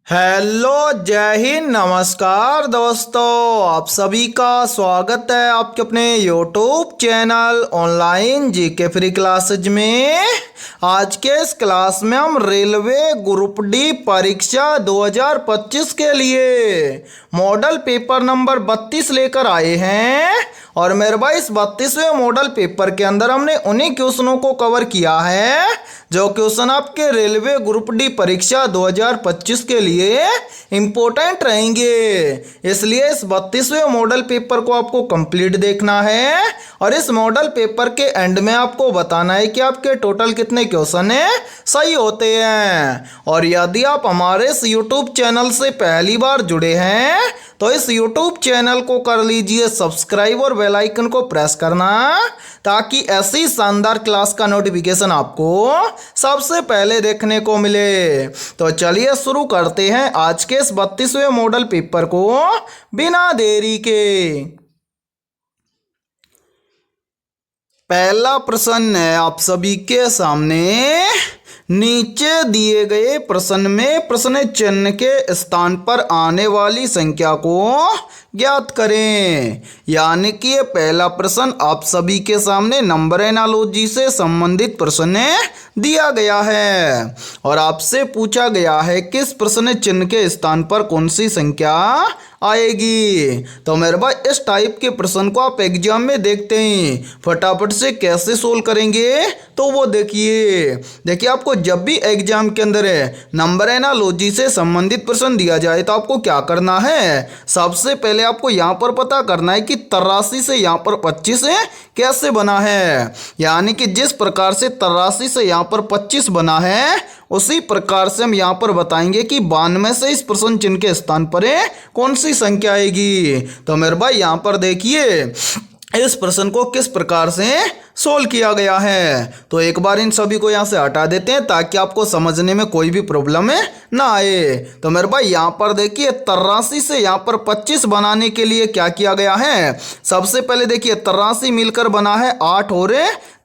Hello, जय हिंद, नमस्कार दोस्तों। आप सभी का स्वागत है आपके अपने YouTube channel online GK free classes में। आज के इस क्लास में हम रेलवे ग्रुप डी परीक्षा 2025 के लिए मॉडल पेपर नंबर 32 लेकर आए हैं। और मेरे भाई इस 32वें मॉडल पेपर के अंदर हमने उन्हीं क्वेश्चनों को कवर किया है जो क्वेश्चन आपके रेलवे ग्रुप डी परीक्षा 2025 के लिए इम्पोर्टेंट रहेंगे। इसलिए इस 32वें मॉडल पेपर को आपको कंप्लीट देखना है और इस मॉडल पेपर के एंड में आपको बताना है कि आपके टोटल कितने क्वेश्चन है सही होते हैं। और यदि आप हमारे इस यूट्यूब चैनल से पहली बार जुड़े हैं तो इस यूट्यूब चैनल को कर लीजिए सब्सक्राइब और बेल आइकन को प्रेस करना ताकि ऐसी शानदार क्लास का नोटिफिकेशन आपको सबसे पहले देखने को मिले। तो चलिए शुरू करते हैं आज के इस 32वें मॉडल पेपर को बिना देरी के। पहला प्रश्न है आप सभी के सामने। नीचे दिए गए प्रश्न में प्रश्न चिन्ह के स्थान पर आने वाली संख्या को ज्ञात करें। यानी कि ये पहला प्रश्न आप सभी के सामने नंबर एनालॉजी से संबंधित प्रश्न दिया गया है और आपसे पूछा गया है किस प्रश्न चिन्ह के स्थान पर कौन सी संख्या आएगी। तो मेरे भाई इस टाइप के प्रश्न को आप एग्जाम में देखते हैं फटाफट से कैसे सोल्व करेंगे तो वो देखिए आपको जब भी एग्जाम के अंदर नंबर एनालॉजी से संबंधित प्रश्न दिया जाए तो आपको क्या करना है। सबसे पहले आपको यहाँ पर पता करना है कि 83 से यहाँ पर 25 कैसे बना है। यानी कि जिस प्रकार से 83 से यहाँ पर 25 बना है उसी प्रकार से हम यहाँ पर बताएंगे कि 92 से इस प्रश्न चिन्ह के स्थान पर कौन सी संख्या आएगी। तो मेरे भाई यहाँ पर देखिए इस प्रश्न को किस प्रकार से सोल्व किया गया है। तो एक बार इन सभी को यहाँ से हटा देते हैं ताकि आपको समझने में कोई भी प्रॉब्लम ना आए। तो मेरे भाई यहाँ पर देखिए 83 से यहाँ पर 25 बनाने के लिए क्या किया गया है। सबसे पहले देखिए 83 मिलकर बना है 8 और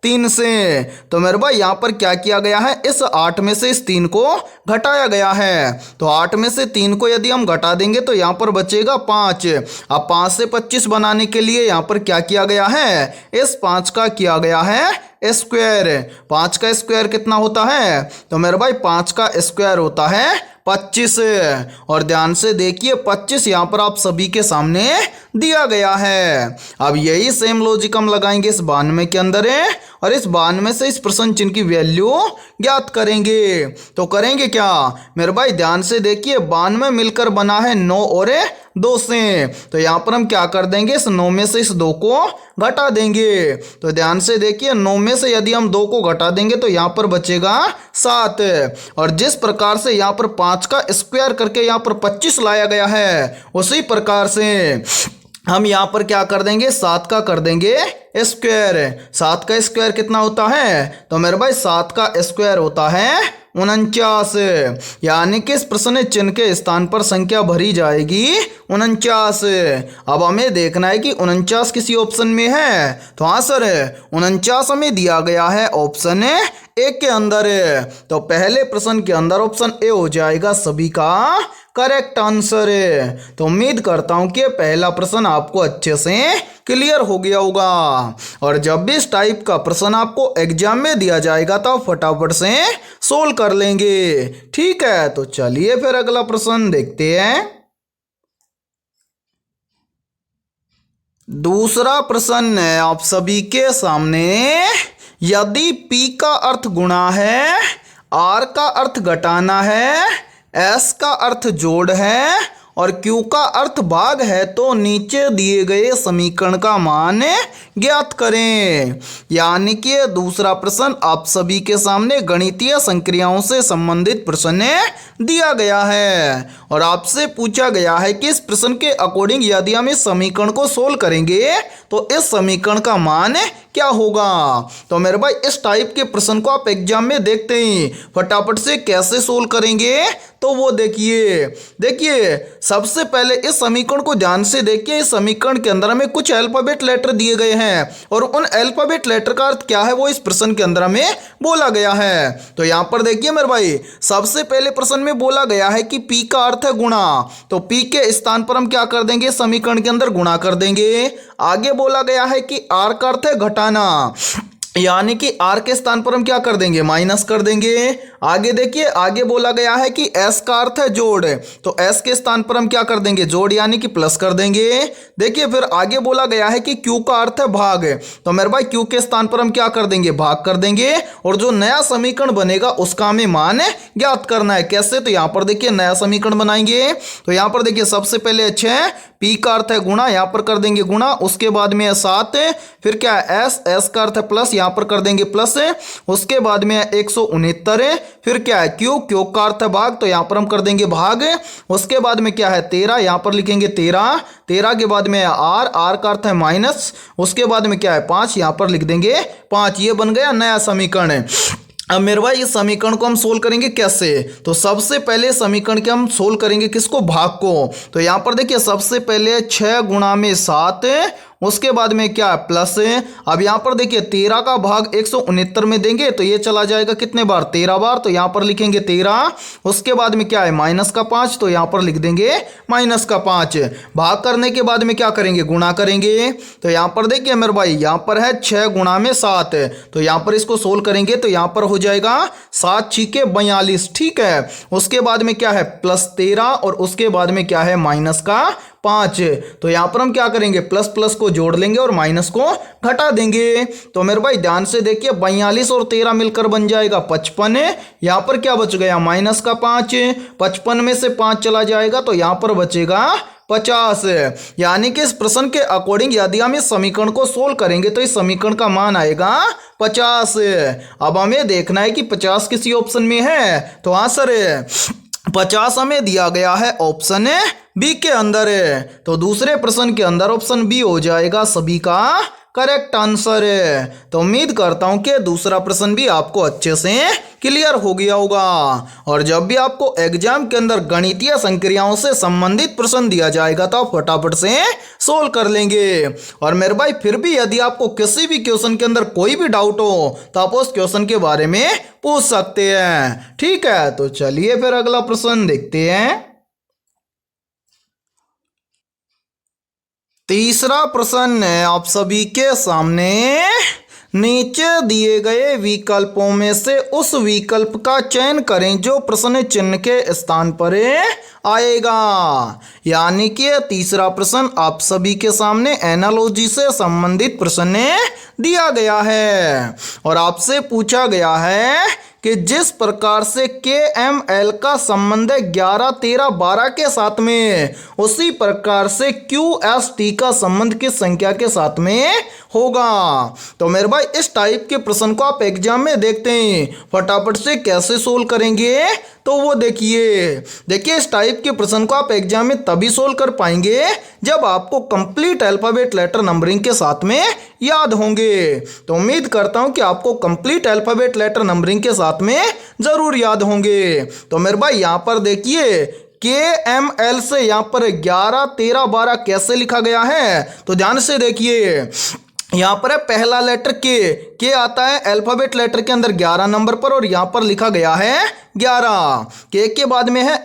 3 से। तो मेरे भाई यहाँ पर क्या किया गया है, इस 8 में से इस 3 को घटाया गया है। तो 8 में से 3 को यदि हम घटा देंगे तो यहाँ पर बचेगा 5। अब 5 से 25 बनाने के लिए यहाँ पर क्या किया गया है, इस 5 का किया गया है स्क्वायर। 5 का स्क्वायर कितना होता है, तो मेरे भाई 5 का स्क्वायर होता है 25। और ध्यान से देखिए 25 यहाँ पर आप सभी के सामने दिया गया है। अब यही सेम लॉजिक हम लगाएंगे इस 92 के अंदर और इस 92 से इस प्रश्न चिन्ह की वैल्यू ज्ञात करेंगे। तो करेंगे क्या मेरे भाई, ध्यान से देखिए 92 मिलकर बना है 9 और 2 से। तो यहाँ पर हम क्या कर देंगे, इस 9 में से इस 2 को घटा देंगे। तो ध्यान से देखिए 9 में से यदि हम 2 को घटा देंगे तो यहाँ पर बचेगा 7। और जिस प्रकार से यहाँ पर 5 का स्क्वायर करके यहाँ पर 25 लाया गया है उसी प्रकार से हम यहाँ पर क्या कर देंगे, 7 का कर देंगे स्क्वायर। 7 का स्क्वायर कितना होता है, तो मेरे भाई 7 का स्क्वायर होता है 49। यानी कि इस प्रश्न चिन्ह के स्थान पर संख्या भरी जाएगी 49। अब हमें देखना है कि 49 किसी ऑप्शन में है। तो हाँ सर 49 हमें दिया गया है ऑप्शन ए के अंदर। तो पहले प्रश्न के अंदर ऑप्शन ए हो जाएगा सभी का करेक्ट आंसर है। तो उम्मीद करता हूं कि पहला प्रश्न आपको अच्छे से क्लियर हो गया होगा। और जब भी इस टाइप का प्रश्न आपको एग्जाम में दिया जाएगा तो आप फटाफट से सोल्व कर लेंगे। ठीक है, तो चलिए फिर अगला प्रश्न देखते हैं। दूसरा प्रश्न है आप सभी के सामने। यदि P का अर्थ गुणा है, R का अर्थ घटाना है, S का अर्थ जोड़ है और Q का अर्थ भाग है तो नीचे दिए गए समीकरण का मान ज्ञात करें। यानी कि दूसरा प्रश्न आप सभी के सामने गणितीय संक्रियाओं से संबंधित प्रश्न दिया गया है और आपसे पूछा गया है कि इस प्रश्न के अकॉर्डिंग यदि हम इस समीकरण को सोल्व करेंगे तो इस समीकरण का मान क्या होगा। तो मेरे भाई इस टाइप के प्रश्न को आप एग्जाम में देखते ही फटाफट से कैसे सोल्व करेंगे तो वो देखिए सबसे पहले इस समीकरण को ध्यान से देखिए। इस समीकरण के अंदर हमें कुछ अल्फाबेट लेटर दिए गए हैं और उन अल्फाबेट लेटर का अर्थ क्या है वो इस प्रश्न के अंदर हमें बोला गया है। तो यहां पर देखिए मेरे भाई सबसे पहले प्रश्न में बोला गया है कि पी का अर्थ है गुणा, तो पी के स्थान पर हम क्या कर देंगे, समीकरण के अंदर गुणा कर देंगे। आगे बोला गया है कि आर का अर्थ है घटाना, यानी कि आर के स्थान पर हम क्या कर देंगे, माइनस कर देंगे। आगे देखिए आगे बोला गया है कि एस का अर्थ है जोड़, तो एस के स्थान पर हम क्या कर देंगे, जोड़ यानी कि प्लस कर देंगे। देखिए फिर आगे बोला गया है कि क्यू का अर्थ है भाग, तो मेरे भाई क्यू के स्थान पर हम क्या कर देंगे, भाग कर देंगे। और जो नया समीकरण बनेगा उसका हमें मान ज्ञात करना है। कैसे, तो यहां पर देखिए नया समीकरण बनाएंगे। तो यहां पर देखिए सबसे पहले अच्छे पी का अर्थ है गुणा, यहां पर कर देंगे गुणा, उसके बाद में 7, फिर क्या है एस का अर्थ है प्लस, यहां पर कर देंगे प्लस, उसके बाद में 169, फिर क्या है क्यू का अर्थ है भाग, तो यहां पर हम कर देंगे भाग। उसके बाद में क्या है 13, यहां पर लिखेंगे 13 के बाद में आर का अर्थ है माइनस, उसके बाद में क्या है 5, यहां पर लिख देंगे 5। ये बन गया नया समीकरण। अब मेरे भाई इस समीकरण को हम सोल्व करेंगे कैसे, तो सबसे पहले समीकरण के हम सोल्व करेंगे किसको, भाग को। तो यहां पर देखिए सबसे पहले 6 गुणा में 7, उसके बाद में क्या है प्लस। अब यहां पर देखिए 13 का भाग 169 में देंगे तो ये चला जाएगा कितने बार, 13 बार, तो यहां पर लिखेंगे 13। उसके बाद में क्या है माइनस का 5, तो यहां पर लिख देंगे माइनस का 5। भाग करने के बाद में क्या करेंगे, गुणा करेंगे। तो यहां पर देखिए मेरे भाई यहां पर है 6 गुणा में 7, तो यहां पर इसको सोल्व करेंगे तो यहां पर हो जाएगा 7 छीके 42, ठीक है। उसके बाद में क्या है प्लस 13 और उसके बाद में क्या है माइनस का 5, तो यहां पर हम क्या करेंगे, प्लस प्लस को जोड़ लेंगे और माइनस को घटा देंगे। तो मेरे भाई ध्यान से देखिए 42 और 13 मिलकर बन जाएगा 55, यहां पर क्या बच गया माइनस का 5, 55 में से 5 चला जाएगा तो यहां पर बचेगा 50। यानी कि इस प्रश्न के अकॉर्डिंग यदि हम इस समीकरण को सोल्व करेंगे तो इस समीकरण का मान आएगा 50। अब हमें देखना है कि 50 किसी ऑप्शन में है, तो हाँ सर 50 हमें दिया गया है ऑप्शन बी के अंदर है, तो दूसरे प्रश्न के अंदर ऑप्शन बी हो जाएगा सभी का करेक्ट आंसर है। तो उम्मीद करता हूं कि दूसरा प्रश्न भी आपको अच्छे से क्लियर हो गया होगा। और जब भी आपको एग्जाम के अंदर गणितीय संक्रियाओं से संबंधित प्रश्न दिया जाएगा तो आप फटाफट से सोल्व कर लेंगे। और मेरे भाई फिर भी यदि आपको किसी भी क्वेश्चन के अंदर कोई भी डाउट हो तो आप उस क्वेश्चन के बारे में पूछ सकते हैं, ठीक है। तो चलिए फिर अगला प्रश्न देखते हैं। तीसरा प्रश्न है आप सभी के सामने, नीचे दिए गए विकल्पों में से उस विकल्प का चयन करें जो प्रश्न चिन्ह के स्थान पर आएगा। यानी कि तीसरा प्रश्न आप सभी के सामने एनालॉजी से संबंधित प्रश्न दिया गया है और आपसे पूछा गया है कि जिस प्रकार से KML का संबंध 11, 13, 12 के साथ में, उसी प्रकार से QST का संबंध किस संख्या के साथ में होगा। तो मेरे भाई इस टाइप के प्रश्न को आप एग्जाम में देखते हैं फटाफट से कैसे सोल्व करेंगे, तो वो देखिए इस टाइप के प्रश्न को आप एग्जाम में तभी सोल्व कर पाएंगे जब आपको कंप्लीट अल्फाबेट लेटर नंबरिंग के साथ में याद होंगे। तो उम्मीद करता हूं कि आपको कंप्लीट अल्फाबेट लेटर नंबरिंग के साथ में जरूर याद होंगे। तो मेरे भाई यहां पर देखिए KML से यहां पर 11, 13, 12 कैसे लिखा गया है, तो ध्यान से देखिए। यहां पर है पहला लेटर के आता है अल्फाबेट लेटर के अंदर 11 नंबर पर और यहां पर लिखा गया है 11। के बाद में है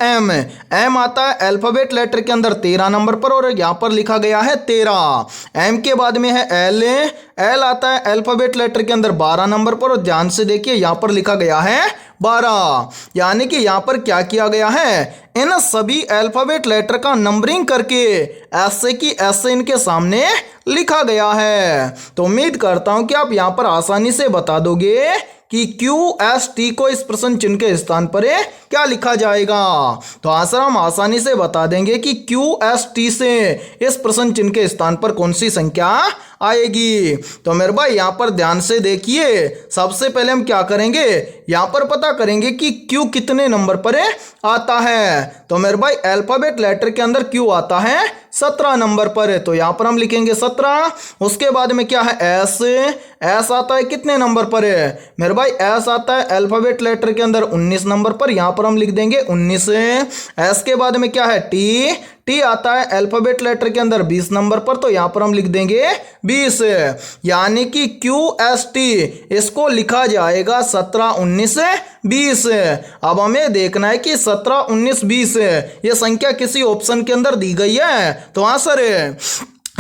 एम आता है अल्फाबेट लेटर के अंदर 13 नंबर पर और यहां पर लिखा गया है 13। एम के बाद में है एल आता है अल्फाबेट लेटर के अंदर 12 नंबर पर और ध्यान से देखिए यहां पर लिखा गया है 12। यानी कि यहां पर क्या किया गया है, इन सभी अल्फाबेट लेटर का नंबरिंग करके ऐसे की ऐसे इनके सामने लिखा गया है। तो उम्मीद करता हूं कि आप यहां पर आसानी से बता दोगे कि QST को इस प्रश्न चिन्ह के स्थान पर क्या लिखा जाएगा। तो आंसर हम आसानी से बता देंगे कि QST से इस प्रश्न चिन्ह के स्थान पर कौन सी संख्या आएगी। तो मेरे भाई यहाँ पर ध्यान से देखिए, सबसे पहले हम क्या करेंगे, यहाँ पर पता करेंगे कि Q कितने नंबर पर आता है। तो मेरे भाई अल्फाबेट लेटर के अंदर Q आता है 17 नंबर पर है, तो यहाँ पर हम लिखेंगे 17। उसके बाद में क्या है S आता है कितने नंबर पर है मेरे भाई, S आता है अल्फाबेट लेटर के अंदर 19 नंबर पर, यहाँ पर हम लिख देंगे 19। S के बाद में क्या है टी आता है अल्फाबेट लेटर के अंदर 20 नंबर पर, तो यहाँ पर हम लिख देंगे 20, यानी कि QST इसको लिखा जाएगा 17 19 20। अब हमें देखना है कि 17 19 20 ये संख्या किसी ऑप्शन के अंदर दी गई है, तो आंसर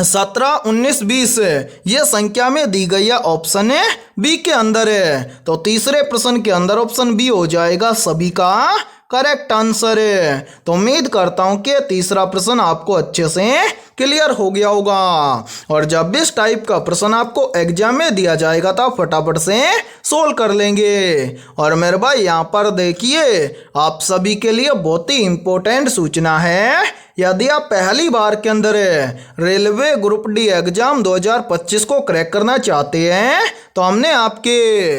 17 19 20 ये संख्या में दी गई है ऑप्शन बी के अंदर है। तो तीसरे प्रश्न के अंदर ऑप्शन बी हो जाएगा सभी का करेक्ट आंसर है। तो उम्मीद करता हूं कि तीसरा प्रश्न आपको अच्छे से क्लियर हो गया होगा, और जब भी इस टाइप का प्रश्न आपको एग्जाम में दिया जाएगा तो आप फटाफट से सोल्व कर लेंगे। और मेरे भाई यहाँ पर देखिए, आप सभी के लिए बहुत ही इंपॉर्टेंट सूचना है। यदि आप पहली बार के अंदर रेलवे ग्रुप डी एग्जाम 2025 को क्रैक करना चाहते हैं, तो हमने आपके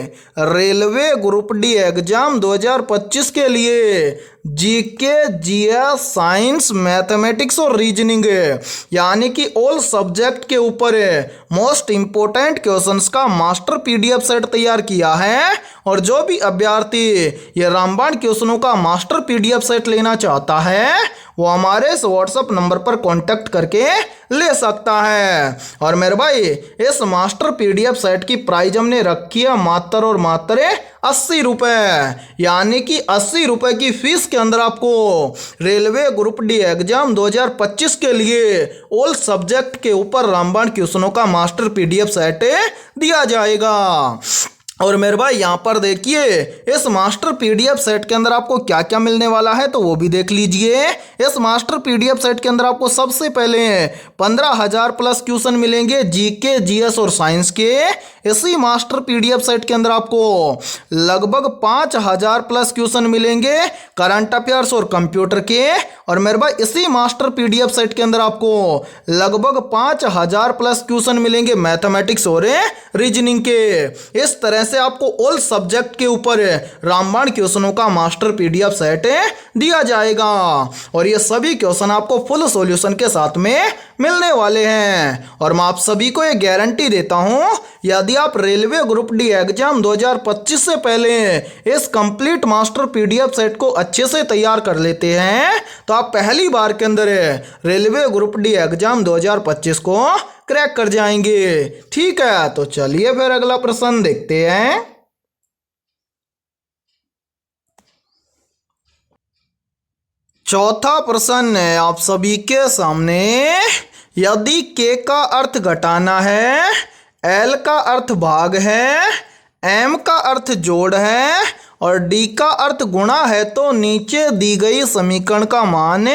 रेलवे ग्रुप डी एग्जाम 2025 के लिए जीके जीएस साइंस मैथमेटिक्स और रीजनिंग यानी कि ऑल सब्जेक्ट के ऊपर मोस्ट इंपोर्टेंट क्वेश्चंस का मास्टर पीडीएफ सेट तैयार किया है। और जो भी अभ्यर्थी ये रामबाण क्वेश्चनों का मास्टर पीडीएफ सेट लेना चाहता है वो हमारे इस व्हाट्सएप नंबर पर कांटेक्ट करके ले सकता है। और मेरे भाई इस मास्टर पीडीएफ सेट की प्राइस हमने रखी है मात्र और मात्र 80 रुपए, यानी कि 80 रुपए की फीस के अंदर आपको रेलवे ग्रुप डी एग्जाम 2025 के लिए ऑल सब्जेक्ट के ऊपर रामबाण क्वेश्चनों का मास्टर पीडीएफ सेट दिया जाएगा। और मेरे भाई यहाँ पर देखिए, इस मास्टर पीडीएफ सेट के अंदर आपको क्या क्या मिलने वाला है तो वो भी देख लीजिए। इस मास्टर पीडीएफ सेट के अंदर आपको सबसे पहले 15,000 प्लस क्वेश्चन मिलेंगे जीके जीएस और साइंस के। इसी मास्टर पीडीएफ सेट के अंदर आपको लगभग 5,000 प्लस क्वेश्चन मिलेंगे करंट अफेयर्स और कंप्यूटर के। और मेरे भाई इसी मास्टर पीडीएफ सेट के अंदर आपको लगभग 5,000 प्लस क्वेश्चन मिलेंगे मैथमेटिक्स और रीजनिंग के। इस तरह से आपको ऑल सब्जेक्ट के ऊपर रामबाण क्वेश्चनों का मास्टर पीडीएफ सेट दिया जाएगा, और ये सभी क्वेश्चन आपको फुल सॉल्यूशन के साथ में मिलने वाले हैं। और मैं आप सभी को ये गारंटी देता हूं, यदि आप रेलवे ग्रुप डी एग्जाम 2025 से पहले इस कंप्लीट मास्टर पीडीएफ सेट को अच्छे से तैयार कर लेते हैं तो आप पहली बार के अंदर रेलवे ग्रुप डी एग्जाम 2025 को क्रैक कर जाएंगे। ठीक है, तो चलिए फिर अगला प्रश्न देखते हैं। चौथा प्रश्न है आप सभी के सामने। यदि के का अर्थ घटाना है, एल का अर्थ भाग है, एम का अर्थ जोड़ है और डी का अर्थ गुणा है तो नीचे दी गई समीकरण का मान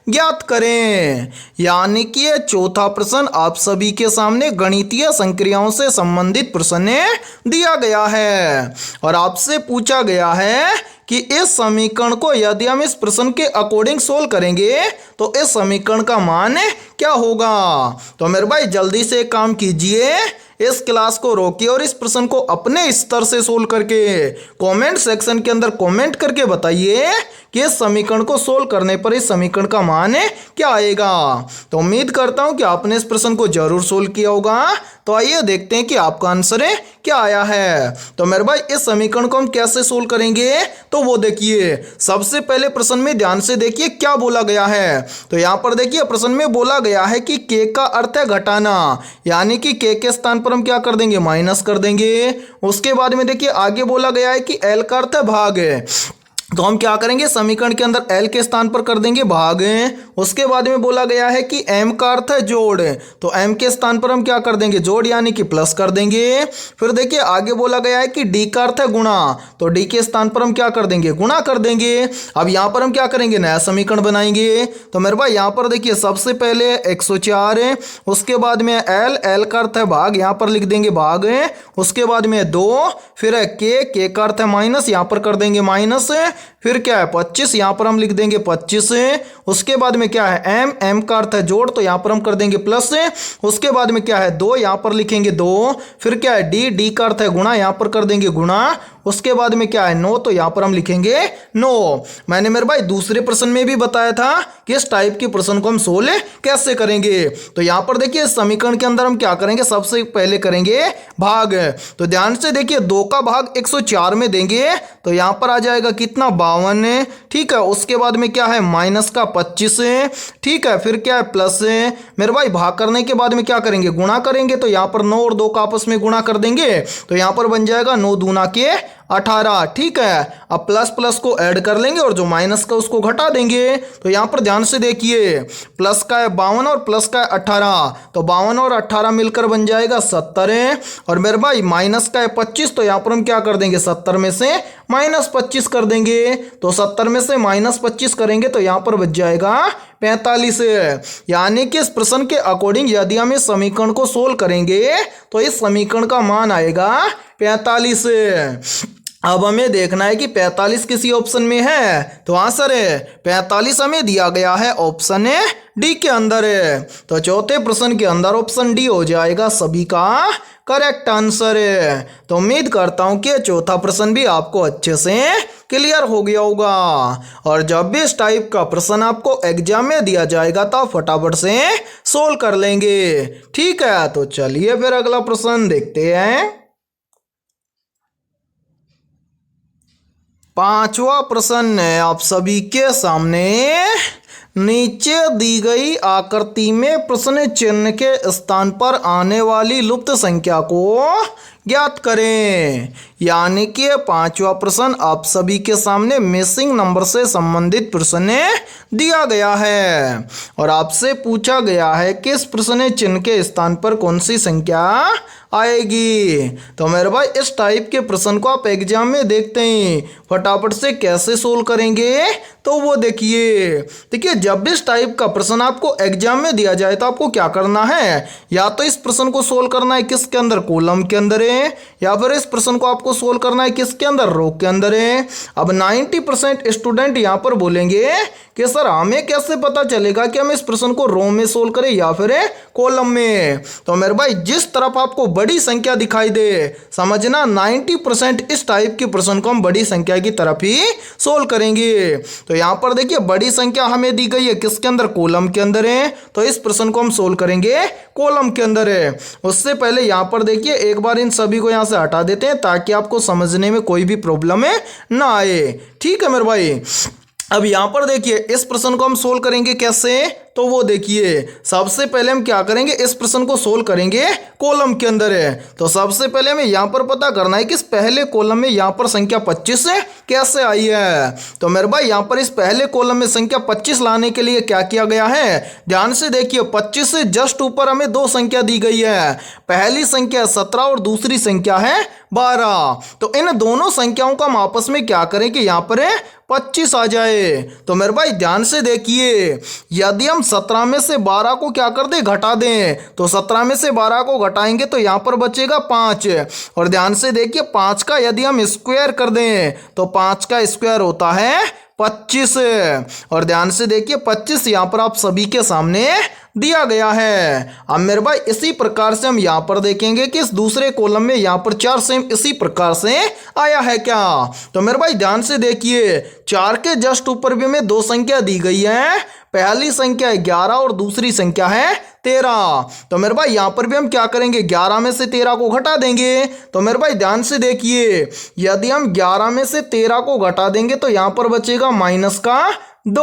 ज्ञात करें। यानी कि ये चौथा प्रश्न आप सभी के सामने गणितीय संक्रियाओं से संबंधित प्रश्न दिया गया है, और आपसे पूछा गया है कि इस समीकरण को यदि हम इस प्रश्न के अकॉर्डिंग सोल्व करेंगे तो इस समीकरण का मान क्या होगा। तो मेरे भाई जल्दी से काम कीजिए, इस क्लास को रोकिए और इस प्रश्न को अपने स्तर से सोल्व करके कमेंट सेक्शन के अंदर कमेंट करके बताइए कि इस समीकरण को सोल्व करने पर इस समीकरण का मान क्या आएगा। तो उम्मीद करता हूं कि आपने इस प्रश्न को जरूर सोल्व किया होगा। तो आइए देखते हैं कि आपका आंसर क्या आया है। तो मेरे भाई इस समीकरण को हम कैसे सोल्व करेंगे तो वो देखिए, सबसे पहले प्रश्न में ध्यान से देखिए क्या बोला गया है। तो यहाँ पर देखिए प्रश्न में बोला गया है कि के का अर्थ है घटाना, यानी कि के स्थान पर हम क्या कर देंगे माइनस कर देंगे। उसके बाद में देखिए आगे बोला गया है कि एल का अर्थ है भाग, तो हम क्या करेंगे समीकरण के अंदर एल के स्थान पर कर देंगे भाग। उसके बाद में बोला गया है कि एम का अर्थ है जोड़, तो एम के स्थान पर हम क्या कर देंगे जोड़ यानी कि प्लस कर देंगे। फिर देखिए आगे बोला गया है कि डी का अर्थ है गुणा, तो डी के स्थान पर हम क्या कर देंगे गुणा कर देंगे। अब यहाँ पर हम क्या करेंगे नया समीकरण बनाएंगे। तो मेरे भाई यहाँ पर देखिए सबसे पहले 104 है, उसके बाद में एल का अर्थ है भाग, यहाँ पर लिख देंगे भाग। उसके बाद में 2, फिर है के का अर्थ है माइनस, यहाँ पर कर देंगे माइनस। फिर क्या है 25, यहाँ पर हम लिख देंगे 25। उसके बाद में क्या है एम, एम का अर्थ है जोड़, तो यहाँ पर हम कर देंगे प्लस। उसके बाद में क्या है 2, यहाँ पर लिखेंगे 2। फिर क्या है डी, डी का अर्थ है गुणा, यहाँ पर कर देंगे गुणा। उसके बाद में क्या है 9, तो यहाँ पर हम लिखेंगे 9। मैंने मेरे भाई दूसरे प्रश्न में भी बताया था कि इस टाइप के प्रश्न को हम सोल्व कैसे करेंगे। तो यहाँ पर देखिए समीकरण के अंदर हम क्या करेंगे, सबसे पहले करेंगे भाग। तो ध्यान से देखिए 2 का भाग 104 में देंगे तो यहाँ पर आ जाएगा कितना 52। ठीक है, उसके बाद में क्या है माइनस का 25। ठीक है, फिर क्या है प्लस। मेरे भाई भाग करने के बाद में क्या करेंगे गुणा करेंगे, तो यहाँ पर 9 और 2 का आपस में गुणा कर देंगे तो यहाँ पर बन जाएगा 9 दूना के 18। ठीक है, अब प्लस प्लस को ऐड कर लेंगे और जो माइनस का उसको घटा देंगे। तो यहाँ पर ध्यान से देखिए प्लस का है 52 और प्लस का है 18, तो 52 और 18 मिलकर बन जाएगा 70। और मेरे भाई माइनस का है 25, तो यहाँ पर हम क्या कर देंगे 70 में से माइनस 25 कर देंगे। तो 70 में से माइनस 25 करेंगे तो यहाँ पर बच जाएगा 45। यानी कि इस प्रश्न के अकॉर्डिंग यदि हम इस समीकरण को सोल्व करेंगे तो इस समीकरण का मान आएगा 45। अब हमें देखना है कि 45 किसी ऑप्शन में है, तो आंसर है 45 हमें दिया गया है ऑप्शन डी के अंदर है। तो चौथे प्रश्न के अंदर ऑप्शन डी हो जाएगा सभी का करेक्ट आंसर है। तो उम्मीद करता हूं कि चौथा प्रश्न भी आपको अच्छे से क्लियर हो गया होगा। और जब भी इस टाइप का प्रश्न आपको एग्जाम में दिया जाएगा तो आप फटाफट से सोल्व कर लेंगे। ठीक है, तो चलिए फिर अगला प्रश्न देखते हैं। 5वां प्रश्न है आप सभी के सामने। नीचे दी गई आकृति में प्रश्न चिन्ह के स्थान पर आने वाली लुप्त संख्या को ज्ञात करें। यानी कि 5वां प्रश्न आप सभी के सामने मिसिंग नंबर से संबंधित प्रश्न दिया गया है और आपसे पूछा गया है कि इस प्रश्न चिन्ह के स्थान पर कौन सी संख्या आएगी। तो मेरे भाई इस टाइप के प्रश्न को आप एग्जाम में देखते हैं फटाफट से कैसे सोल्व करेंगे, तो वो देखिए जब भी इस टाइप का प्रश्न आपको एग्जाम में दिया जाए तो आपको क्या करना है, या तो इस प्रश्न को सोल्व करना है किसके अंदर कॉलम के अंदर है, या फिर इस प्रश्न को आपको सोल्व करना है किसके अंदर रो के अंदर है। अब 90% स्टूडेंट यहाँ पर बोलेंगे कि सर हमें कैसे पता चलेगा कि हम इस प्रश्न को रो में सोल्व करें या फिर कॉलम में। तो मेरे भाई जिस तरफ आपको बड़ी संख्या दिखाई दे समझना 90% इस टाइप के प्रश्न को हम बड़ी संख्या की तरफ ही सोल्व करेंगे। तो यहाँ पर देखिए बड़ी संख्या हमें दी गई है किसके अंदर कॉलम के अंदर है, तो इस प्रश्न को हम सोल्व करेंगे कॉलम के अंदर है। उससे पहले यहाँ पर देखिए एक बार इन सभी को यहाँ से हटा देते हैं ताकि आपको समझने में कोई भी प्रॉब्लम ना आए। ठीक है मेरे भाई, अब यहाँ पर देखिए इस प्रश्न को हम सोल्व करेंगे कैसे, तो वो देखिए सबसे पहले हम क्या करेंगे इस प्रश्न को सोल्व करेंगे कॉलम के अंदर है। तो सबसे पहले हमें यहाँ पर पता करना है कि इस पहले कॉलम में यहाँ पर संख्या 25 कैसे आई है। तो मेरे भाई यहाँ पर इस पहले कॉलम में संख्या 25 लाने के लिए क्या किया गया है, ध्यान से देखिए 25 से जस्ट ऊपर हमें 2 संख्या दी गई है, पहली संख्या 17 और दूसरी संख्या है 12। तो इन दोनों संख्याओं का हम आपस में क्या करें कि यहाँ पर 25 आ जाए। तो मेरे भाई ध्यान से देखिए यदि हम 17 में से 12 को क्या कर दें घटा दें, तो 17 में से 12 को घटाएंगे तो यहाँ पर बचेगा 5। और ध्यान से देखिए 5 का यदि हम स्क्वायर कर दें तो 5 का स्क्वायर होता है 25। और ध्यान से देखिए 25 यहाँ पर आप सभी के सामने दिया गया है। अब मेरे भाई इसी प्रकार से हम यहाँ पर देखेंगे कि इस दूसरे कॉलम में यहाँ पर 4 सेम इसी प्रकार से आया है क्या। तो मेरे भाई ध्यान से देखिए 4 के जस्ट ऊपर भी हमें 2 संख्या दी गई है, पहली संख्या है 11 और दूसरी संख्या है 13। तो मेरे भाई यहाँ पर भी हम क्या करेंगे 11 में से 13 को घटा देंगे। तो मेरे भाई ध्यान से देखिए यदि हम 11 में से 13 को घटा देंगे तो यहाँ पर बचेगा माइनस का 2,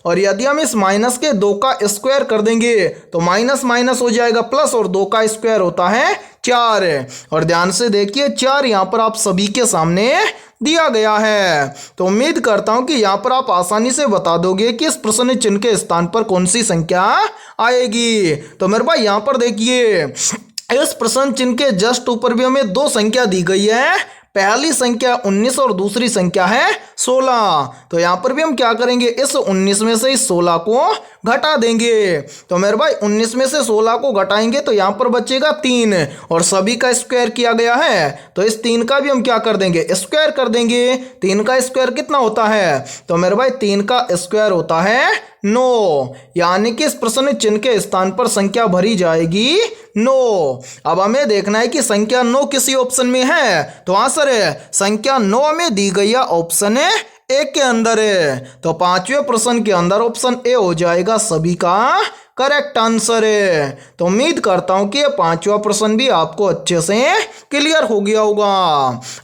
और यदि हम इस माइनस के 2 का स्क्वायर कर देंगे तो माइनस माइनस हो जाएगा प्लस, और 2 का स्क्वायर होता है 4। और ध्यान से देखिए 4 यहाँ पर आप सभी के सामने दिया गया है। तो उम्मीद करता हूं कि यहाँ पर आप आसानी से बता दोगे कि इस प्रश्न चिन्ह के स्थान पर कौन सी संख्या आएगी। तो मेरे भाई यहाँ पर देखिए इस प्रश्न चिन्ह के जस्ट ऊपर भी हमें 2 संख्या दी गई है, पहली संख्या 19 और दूसरी संख्या है 16। तो यहाँ पर भी हम क्या करेंगे, इस 19 में से इस 16 को घटा देंगे। तो मेरे भाई 19 में से 16 को घटाएंगे तो यहाँ पर बचेगा 3 और सभी का स्क्वायर किया गया है तो इस 3 का भी हम क्या कर देंगे, स्क्वायर कर देंगे। 3 का स्क्वायर कितना होता है, तो मेरे भाई 3 का स्क्वायर होता है 9, यानी कि इस प्रश्न चिन्ह के स्थान पर संख्या भरी जाएगी 9। अब हमें देखना है कि संख्या 9 किसी ऑप्शन में है, तो आंसर है संख्या 9 में दी गई ऑप्शन है ए के अंदर है। तो पांचवें प्रश्न के अंदर ऑप्शन ए हो जाएगा सभी का करेक्ट आंसर है। तो उम्मीद करता हूं कि ये पांचवा प्रश्न भी आपको अच्छे से क्लियर हो गया होगा।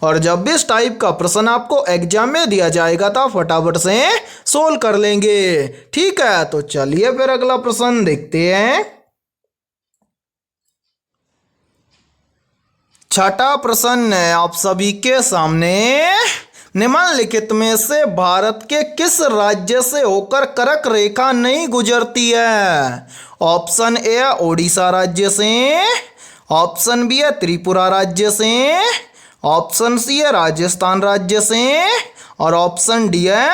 और जब भी इस टाइप का प्रश्न आपको एग्जाम में दिया जाएगा तो फटाफट से सोल्व कर लेंगे। ठीक है, तो चलिए फिर अगला प्रश्न देखते हैं। छठा प्रश्न है आप सभी के सामने, निम्नलिखित में से भारत के किस राज्य से होकर कर्क रेखा नहीं गुजरती है। ऑप्शन ए है ओडिशा राज्य से, ऑप्शन बी है त्रिपुरा राज्य से, ऑप्शन सी है राजस्थान राज्य से और ऑप्शन डी है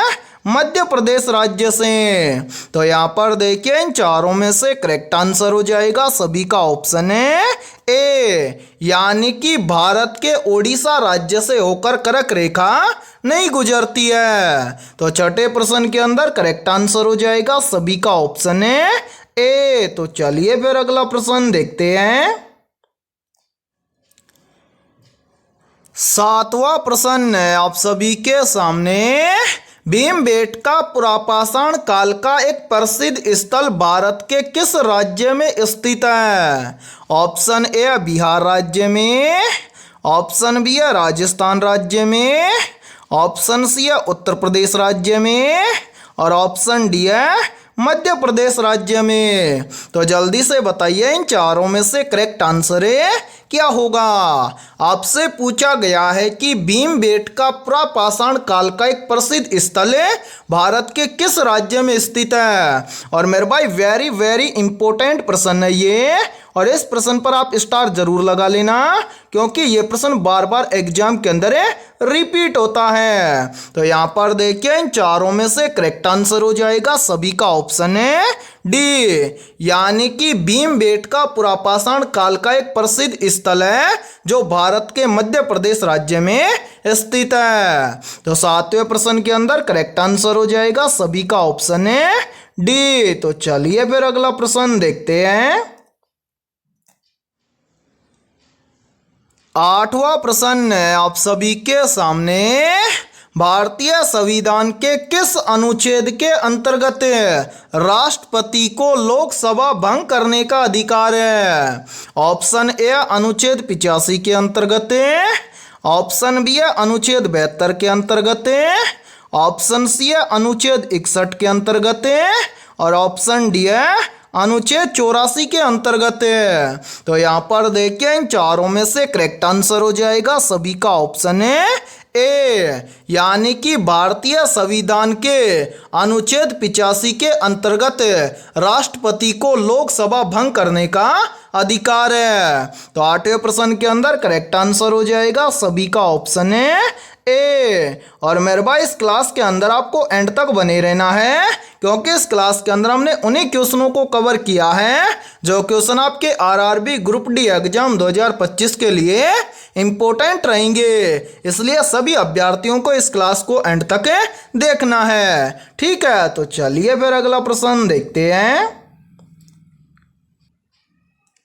मध्य प्रदेश राज्य से। तो यहाँ पर देखिए इन चारों में से करेक्ट आंसर हो जाएगा सभी का ऑप्शन है ए, यानी कि भारत के ओडिशा राज्य से होकर कर्क रेखा नहीं गुजरती है। तो छठे प्रश्न के अंदर करेक्ट आंसर हो जाएगा सभी का ऑप्शन है ए। तो चलिए फिर अगला प्रश्न देखते हैं। सातवां प्रश्न है आप सभी के सामने, भीमबेटका पुरापाषाण काल का एक प्रसिद्ध स्थल भारत के किस राज्य में स्थित है। ऑप्शन ए बिहार राज्य में, ऑप्शन बी है राजस्थान राज्य में, ऑप्शन सी है उत्तर प्रदेश राज्य में और ऑप्शन डी है मध्य प्रदेश राज्य में। तो जल्दी से बताइए इन चारों में से करेक्ट आंसर है क्या होगा। आपसे पूछा गया है कि भीमबेटका पुरापाषाण काल का एक प्रसिद्ध स्थल है भारत के किस राज्य में स्थित है। और मेरे भाई वेरी वेरी इंपॉर्टेंट प्रश्न है ये, और इस प्रश्न पर आप स्टार जरूर लगा लेना क्योंकि ये प्रश्न बार बार एग्जाम के अंदर रिपीट होता है। तो यहाँ पर देखिए इन चारों में से करेक्ट आंसर हो जाएगा सभी का ऑप्शन है डी, यानी कि भीमबेटका पुरापाषाण काल का एक प्रसिद्ध स्थल है जो भारत के मध्य प्रदेश राज्य में स्थित है। तो सातवें प्रश्न के अंदर करेक्ट आंसर हो जाएगा सभी का ऑप्शन है डी। तो चलिए फिर अगला प्रश्न देखते हैं। आठवां प्रश्न है आप सभी के सामने, भारतीय संविधान के किस अनुच्छेद के अंतर्गत राष्ट्रपति को लोकसभा भंग करने का अधिकार है। ऑप्शन ए अनुच्छेद 85 के अंतर्गत, ऑप्शन बी है अनुच्छेद 72 के अंतर्गत, ऑप्शन सी है अनुच्छेद 61 के अंतर्गत और ऑप्शन डी है अनुच्छेद 84 के अंतर्गत है। तो यहाँ पर देखिए इन चारों में से करेक्ट आंसर हो जाएगा सभी का ऑप्शन है ए, यानी कि भारतीय संविधान के अनुच्छेद 85 के अंतर्गत राष्ट्रपति को लोकसभा भंग करने का अधिकार है। तो आठवें प्रश्न के अंदर करेक्ट आंसर हो जाएगा सभी का ऑप्शन है ए। और मेरे भाई इस क्लास के अंदर आपको एंड तक बने रहना है क्योंकि इस क्लास के अंदर हमने उन्हीं क्वेश्चनों को कवर किया है जो क्वेश्चन आपके आरआरबी ग्रुप डी एग्जाम 2025 के लिए इंपॉर्टेंट रहेंगे। इसलिए सभी अभ्यर्थियों को इस क्लास को एंड तक देखना है। ठीक है, तो चलिए फिर अगला प्रश्न देखते हैं।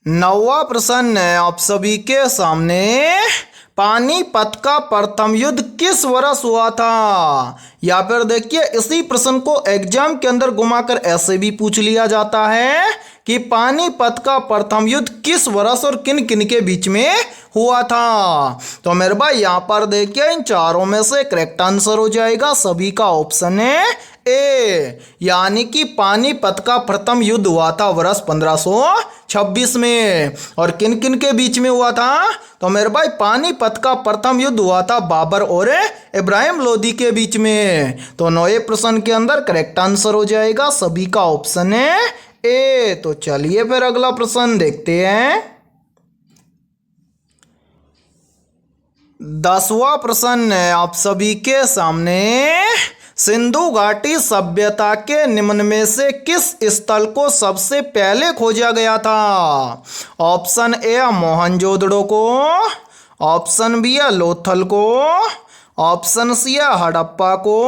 नौवां प्रश्न है आप सभी के सामने, पानीपत का प्रथम युद्ध किस वर्ष हुआ था। या फिर देखिए इसी प्रश्न को एग्जाम के अंदर घुमाकर ऐसे भी पूछ लिया जाता है कि पानीपत का प्रथम युद्ध किस वर्ष और किन किन के बीच में हुआ था। तो मेरे भाई यहाँ पर देखिए इन चारों में से करेक्ट आंसर हो जाएगा सभी का ऑप्शन है ए, यानी कि पानीपत का प्रथम युद्ध हुआ था वर्ष 1526 में। और किन किन के बीच में हुआ था, तो मेरे भाई पानीपत का प्रथम युद्ध हुआ था बाबर और इब्राहिम लोदी के बीच में। तो नौवें प्रश्न के अंदर करेक्ट आंसर हो जाएगा सभी का ऑप्शन है ए। तो चलिए फिर अगला प्रश्न देखते हैं। 10वां प्रश्न है आप सभी के सामने। सिंधु घाटी सभ्यता के निम्न में से किस स्थल को सबसे पहले खोजा गया था? ऑप्शन ए मोहनजोदड़ो को, ऑप्शन बी है लोथल को, ऑप्शन सी है हड़प्पा को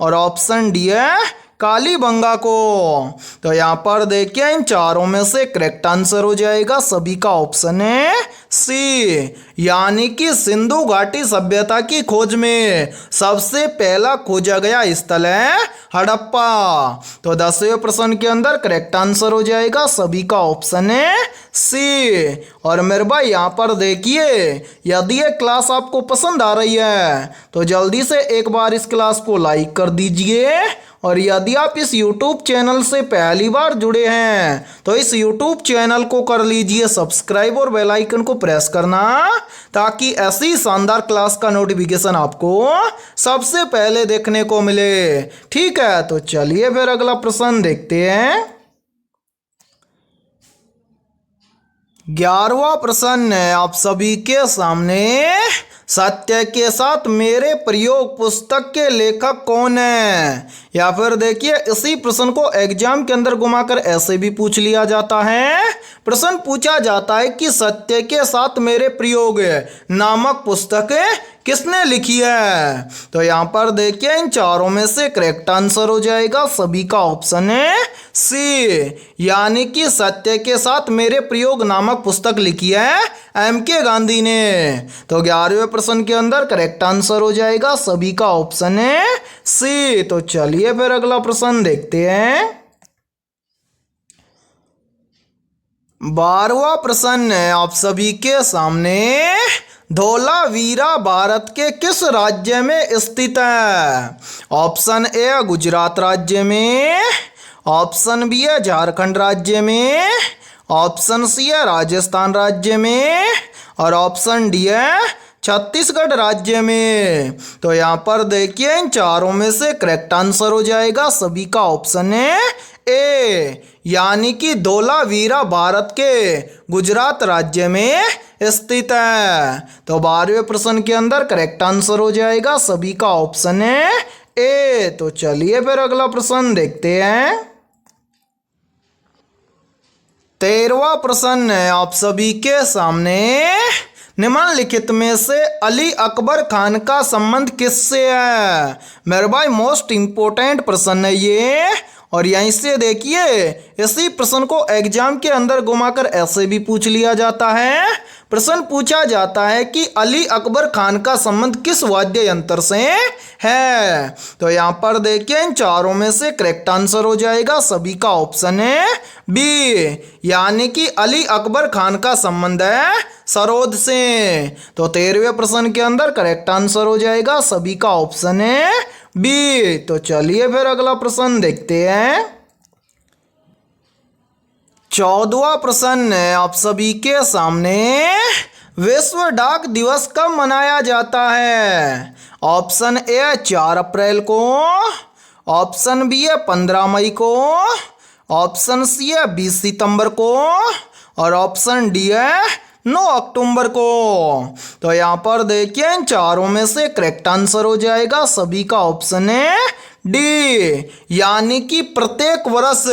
और ऑप्शन डी है कालीबंगा को। तो यहाँ पर देखिए इन चारों में से करेक्ट आंसर हो जाएगा सभी का ऑप्शन है सी, यानी कि सिंधु घाटी सभ्यता की खोज में सबसे पहला खोजा गया स्थल है हड़प्पा। तो 10वें प्रश्न के अंदर करेक्ट आंसर हो जाएगा सभी का ऑप्शन है सी। और मेरे भाई यहाँ पर देखिए, यदि ये क्लास आपको पसंद आ रही है तो जल्दी से एक बार इस क्लास को लाइक कर दीजिए, और यदि आप इस YouTube चैनल से पहली बार जुड़े हैं तो इस YouTube चैनल को कर लीजिए सब्सक्राइब और बेल आइकन को प्रेस करना, ताकि ऐसी शानदार क्लास का नोटिफिकेशन आपको सबसे पहले देखने को मिले। ठीक है, तो चलिए फिर अगला प्रश्न देखते हैं। 11वां प्रश्न है आप सभी के सामने। सत्य के साथ मेरे प्रयोग पुस्तक के लेखक कौन है? या फिर देखिए इसी प्रश्न को एग्जाम के अंदर घुमाकर ऐसे भी पूछ लिया जाता है। प्रश्न पूछा जाता है कि सत्य के साथ मेरे प्रयोग नामक पुस्तक किसने लिखी है? तो यहाँ पर देखिए इन चारों में से करेक्ट आंसर हो जाएगा सभी का ऑप्शन है सी, यानी कि सत्य के साथ मेरे प्रयोग नामक पुस्तक लिखी है M.K. गांधी ने। तो 11वें प्रश्न के अंदर करेक्ट आंसर हो जाएगा सभी का ऑप्शन है सी। तो चलिए फिर अगला प्रश्न देखते हैं। 12वां प्रश्न है आप सभी के सामने। धोलावीरा भारत के किस राज्य में स्थित है? ऑप्शन ए गुजरात राज्य में, ऑप्शन बी है झारखंड राज्य में, ऑप्शन सी है राजस्थान राज्य में और ऑप्शन डी है छत्तीसगढ़ राज्य में। तो यहाँ पर देखिए इन चारों में से करेक्ट आंसर हो जाएगा सभी का ऑप्शन है ए, यानी कि धोलावीरा भारत के गुजरात राज्य में स्थित है। तो 12वें प्रश्न के अंदर करेक्ट आंसर हो जाएगा सभी का ऑप्शन है ए। तो चलिए फिर अगला प्रश्न देखते हैं। 13वां प्रश्न है आप सभी के सामने। निम्नलिखित में से अली अकबर खान का संबंध किससे है? मेरे भाई मोस्ट इंपोर्टेंट प्रश्न है ये, और यहीं से देखिए इसी प्रश्न को एग्जाम के अंदर घुमाकर ऐसे भी पूछ लिया जाता है। प्रश्न पूछा जाता है कि अली अकबर खान का संबंध किस वाद्य यंत्र से है? तो यहाँ पर देखिए इन चारों में से करेक्ट आंसर हो जाएगा सभी का ऑप्शन है बी, यानी कि अली अकबर खान का संबंध है सरोद से। तो 13वें प्रश्न के अंदर करेक्ट आंसर हो जाएगा सभी का ऑप्शन है बी। तो चलिए फिर अगला प्रश्न देखते हैं। 14वां प्रश्न है आप सभी के सामने। विश्व डाक दिवस कब मनाया जाता है? ऑप्शन ए 4 अप्रैल को, ऑप्शन बी है 15 मई को, ऑप्शन सी है 20 सितंबर को और ऑप्शन डी है 9 अक्टूबर को। तो यहाँ पर देखिए इन चारों में से करेक्ट आंसर हो जाएगा सभी का ऑप्शन है डी, यानी कि प्रत्येक वर्ष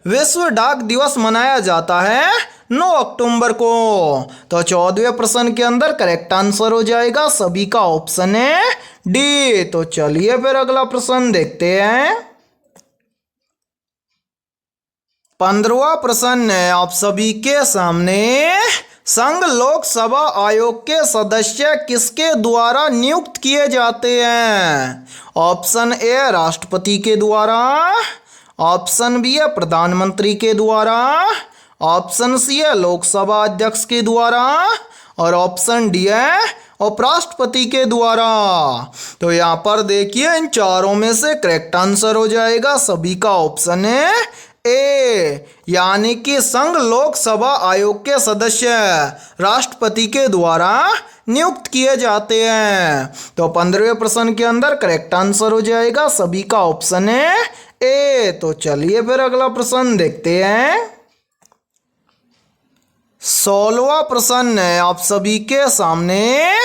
विश्व डाक दिवस मनाया जाता है 9 अक्टूबर को। तो 14वें प्रश्न के अंदर करेक्ट आंसर हो जाएगा सभी का ऑप्शन है डी। तो चलिए फिर अगला प्रश्न देखते हैं। 15वां प्रश्न है आप सभी के सामने। संघ लोकसभा आयोग के सदस्य किसके द्वारा नियुक्त किए जाते हैं? ऑप्शन ए राष्ट्रपति के द्वारा, ऑप्शन बी है प्रधानमंत्री के द्वारा, ऑप्शन सी है लोकसभा अध्यक्ष के द्वारा और ऑप्शन डी है उपराष्ट्रपति के द्वारा। तो यहाँ पर देखिए इन चारों में से करेक्ट आंसर हो जाएगा सभी का ऑप्शन है ए, यानी कि संघ लोकसभा आयोग के सदस्य राष्ट्रपति के द्वारा नियुक्त किए जाते हैं। तो 15वें प्रश्न के अंदर करेक्ट आंसर हो जाएगा सभी का ऑप्शन है ए। तो चलिए फिर अगला प्रश्न देखते हैं। 16वां प्रश्न है आप सभी के सामने।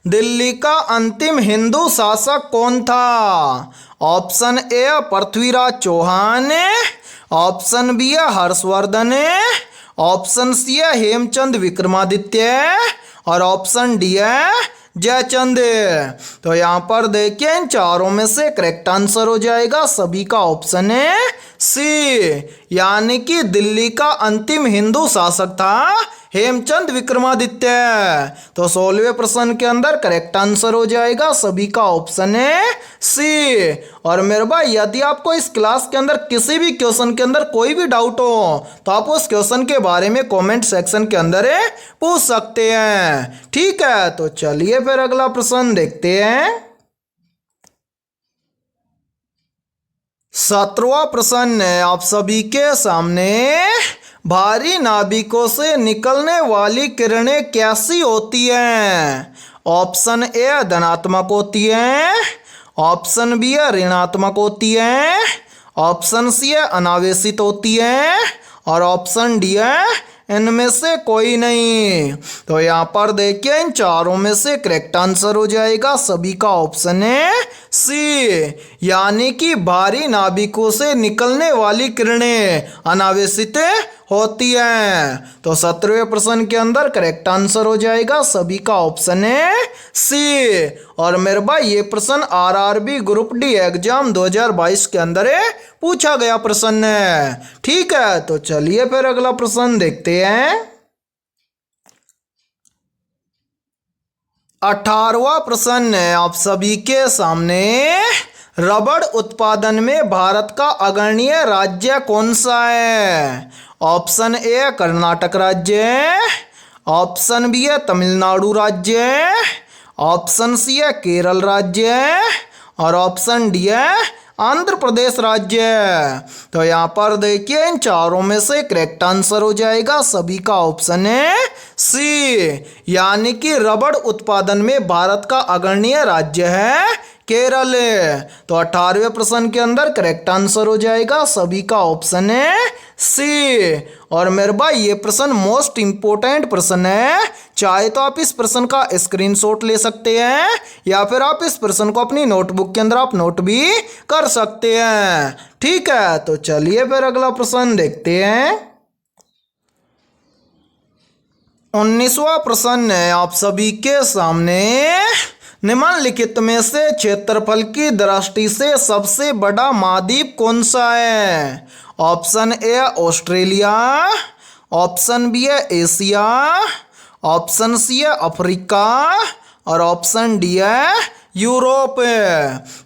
दिल्ली का अंतिम हिंदू शासक कौन था? Option A Prithviraj Chauhan, option B है हर्षवर्धन, ऑप्शन सी है हेमचंद विक्रमादित्य और ऑप्शन डी है जयचंद। तो यहाँ पर देखिए इन चारों में से करेक्ट आंसर हो जाएगा सभी का ऑप्शन है सी, यानी कि दिल्ली का अंतिम हिंदू शासक था हेमचंद विक्रमादित्य। तो 16वें प्रश्न के अंदर करेक्ट आंसर हो जाएगा सभी का ऑप्शन है सी। और मेरे भाई यदि आपको इस क्लास के अंदर किसी भी क्वेश्चन के अंदर कोई भी डाउट हो तो आप उस क्वेश्चन के बारे में कमेंट सेक्शन के अंदर पूछ सकते हैं। ठीक है, तो चलिए फिर अगला प्रश्न देखते हैं। 17वां प्रश्न है आप सभी के सामने। भारी नाभिकों से निकलने वाली किरणें कैसी होती हैं? ऑप्शन ए धनात्मक होती है, ऑप्शन बी है ऋणात्मक होती है, ऑप्शन सी है अनावेशित होती है और ऑप्शन डी है इनमें से कोई नहीं। तो यहाँ पर देखिए इन चारों में से करेक्ट आंसर हो जाएगा सभी का ऑप्शन है सी, यानी कि भारी नाभिकों से निकलने वाली किरणें अनावेशित होती हैं। तो 17वें प्रश्न के अंदर करेक्ट आंसर हो जाएगा सभी का ऑप्शन है सी। और मेरे भाई ये प्रश्न आरआरबी ग्रुप डी एग्जाम 2022 के अंदर पूछा गया प्रश्न है। ठीक है, तो चलिए फिर अगला प्रश्न देखते हैं। 18वां प्रश्न है आप सभी के सामने। रबड़ उत्पादन में भारत का अग्रणीय राज्य कौन सा है? ऑप्शन ए कर्नाटक राज्य, ऑप्शन बी है तमिलनाडु राज्य, ऑप्शन सी है केरल राज्य और ऑप्शन डी है आंध्र प्रदेश राज्य। तो यहाँ पर देखिए इन चारों में से करेक्ट आंसर हो जाएगा सभी का ऑप्शन है सी, यानी कि रबड़ उत्पादन में भारत का अग्रणीय राज्य है केरल। तो 18वें प्रश्न के अंदर करेक्ट आंसर हो जाएगा सभी का ऑप्शन है सी। और मेरे भाई ये प्रश्न मोस्ट इंपोर्टेंट प्रश्न है, चाहे तो आप इस प्रश्न का स्क्रीनशॉट ले सकते हैं या फिर आप इस प्रश्न को अपनी नोटबुक के अंदर आप नोट भी कर सकते हैं। ठीक है, तो चलिए फिर अगला प्रश्न देखते हैं। 19वां प्रश्न है आप सभी के सामने। निम्नलिखित में से क्षेत्रफल की दृष्टि से सबसे बड़ा महाद्वीप कौन सा है? Option A Australia, option B है एशिया, ऑप्शन सी है अफ्रीका और ऑप्शन डी है यूरोप।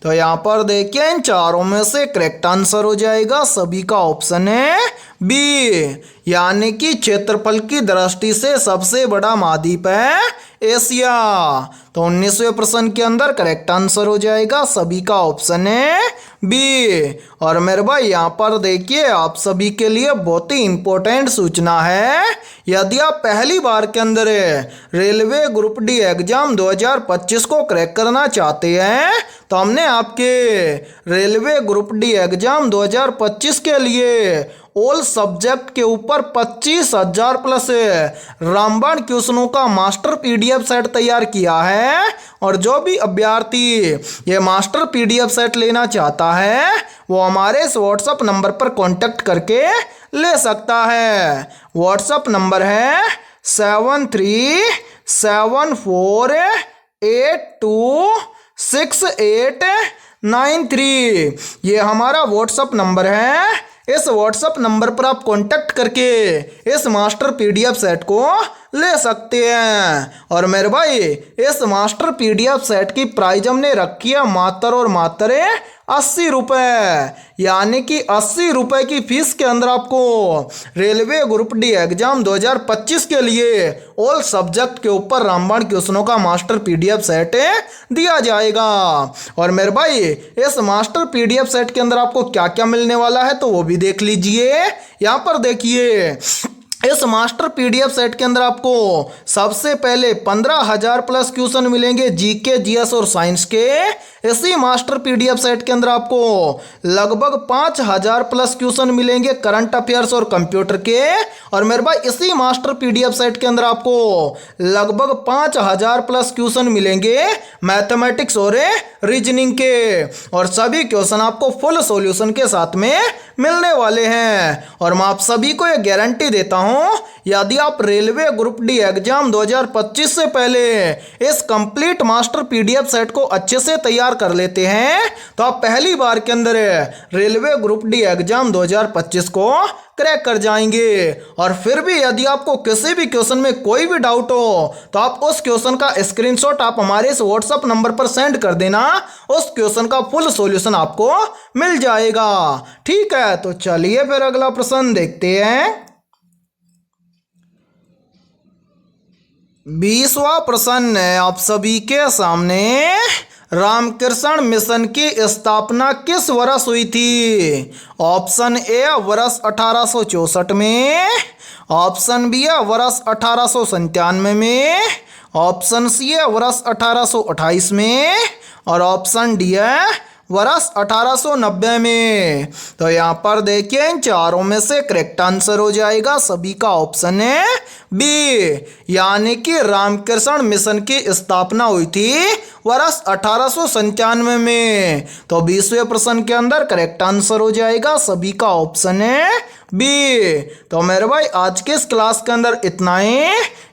तो यहाँ पर देखिए इन चारों में से करेक्ट आंसर हो जाएगा सभी का ऑप्शन है बी, यानी कि क्षेत्रफल की दृष्टि से सबसे बड़ा महाद्वीप है एशिया। तो 19वें प्रश्न के अंदर करेक्ट आंसर हो जाएगा सभी का ऑप्शन है बी। और मेरे भाई यहाँ पर देखिए आप सभी के लिए बहुत ही इंपॉर्टेंट सूचना है, यदि आप पहली बार के अंदर रेलवे ग्रुप डी एग्जाम 2025 को क्रैक करना चाहते हैं तो हमने आपके रेलवे ग्रुप डी एग्जाम 2025 के लिए ऑल सब्जेक्ट के ऊपर 25,000 प्लस रामबाण क्वेश्चनों का मास्टर पीडीएफ सेट तैयार किया है। और जो भी अभ्यर्थी ये मास्टर पीडीएफ सेट लेना चाहता है वो हमारे इस व्हाट्सएप नंबर पर कांटेक्ट करके ले सकता है। व्हाट्सएप नंबर है 7374826893। ये हमारा व्हाट्सएप नंबर है। इस व्हाट्सएप नंबर पर आप कांटेक्ट करके इस मास्टर पीडीएफ सेट को ले सकते हैं। और मेरे भाई इस मास्टर पीडीएफ सेट की प्राइस हमने रखी है मात्र और मात्र 80 रुपये, यानी कि 80 रुपये की फीस के अंदर आपको रेलवे ग्रुप डी एग्जाम 2025 के लिए ऑल सब्जेक्ट के ऊपर रामबाण क्वेश्चनों का मास्टर पीडीएफ सेट दिया जाएगा। और मेरे भाई इस मास्टर पीडीएफ सेट के अंदर आपको क्या क्या मिलने वाला है तो वो भी देख लीजिए। यहाँ पर देखिए इस मास्टर पीडीएफ सेट के अंदर आपको सबसे पहले 15,000 प्लस क्वेश्चन मिलेंगे जीके जीएस और साइंस के। इसी मास्टर पीडीएफ सेट के अंदर आपको लगभग 5000 प्लस क्वेश्चन मिलेंगे करंट अफेयर्स और कंप्यूटर के। और मेरे भाई इसी मास्टर पीडीएफ सेट के अंदर आपको लगभग 5000 प्लस क्वेश्चन मिलेंगे मैथमेटिक्स और रीजनिंग के। और सभी क्वेश्चन आपको फुल सॉल्यूशन के साथ में मिलने वाले हैं। और मैं आप सभी को यह गारंटी देता हूं, यदि आप रेलवे ग्रुप डी एग्जाम 2025 से पहले इस कंप्लीट मास्टर पीडीएफ सेट को अच्छे से तैयार कर लेते हैं तो आप पहली बार के अंदर रेलवे ग्रुप डी एग्जाम 2025 को क्रैक कर जाएंगे। और फिर भी यदि आपको किसी भी क्वेश्चन में कोई भी डाउट हो तो आप उस क्वेश्चन का स्क्रीनशॉट आप हमारे इस व्हाट्सएप नंबर पर सेंड कर देना, उस क्वेश्चन का फुल सॉल्यूशन आपको मिल जाएगा। ठीक है, तो चलिए फिर अगला प्रश्न देखते हैं। 20वां प्रश्न है आप सभी के सामने। रामकृष्ण मिशन की स्थापना किस वर्ष हुई थी? ऑप्शन ए वर्ष 1864 में, ऑप्शन बी है वर्ष 1897 में, ऑप्शन सी है वर्ष 1828 में और ऑप्शन डी है वर्ष 1890 में। तो यहाँ पर देखिए इन चारों में से करेक्ट आंसर हो जाएगा सभी का ऑप्शन है बी, यानी कि रामकृष्ण मिशन की स्थापना हुई थी वर्ष 1897 में। तो 20वें प्रश्न के अंदर करेक्ट आंसर हो जाएगा सभी का ऑप्शन है बी। तो मेरे भाई आज के इस क्लास के अंदर इतना ही।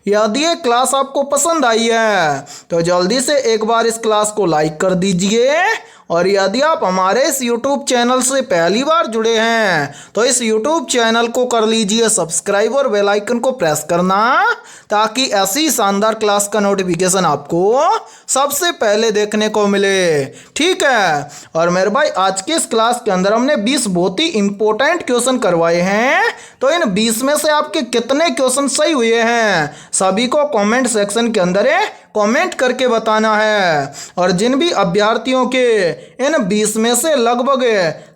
यदि ये क्लास आपको पसंद आई है तो जल्दी से एक बार इस क्लास को लाइक कर दीजिए। और यदि आप हमारे इस YouTube चैनल से पहली बार जुड़े हैं तो इस YouTube चैनल को कर लीजिए सब्सक्राइब और बेल आइकन को प्रेस करना, ताकि ऐसी शानदार क्लास का नोटिफिकेशन आपको सबसे पहले देखने को मिले। ठीक है, और मेरे भाई आज के इस क्लास के अंदर हमने 20 बहुत ही इंपॉर्टेंट क्वेश्चन करवाए हैं। तो इन 20 में से आपके कितने क्वेश्चन सही हुए हैं सभी को कमेंट सेक्शन के अंदर कमेंट करके बताना है। और जिन भी अभ्यर्थियों के इन 20 में से लगभग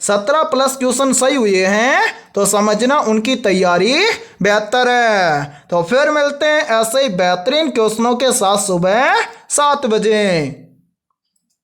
17 प्लस क्वेश्चन सही हुए हैं तो समझना उनकी तैयारी बेहतर है। तो फिर मिलते हैं ऐसे ही बेहतरीन क्वेश्चनों के साथ सुबह 7 बजे।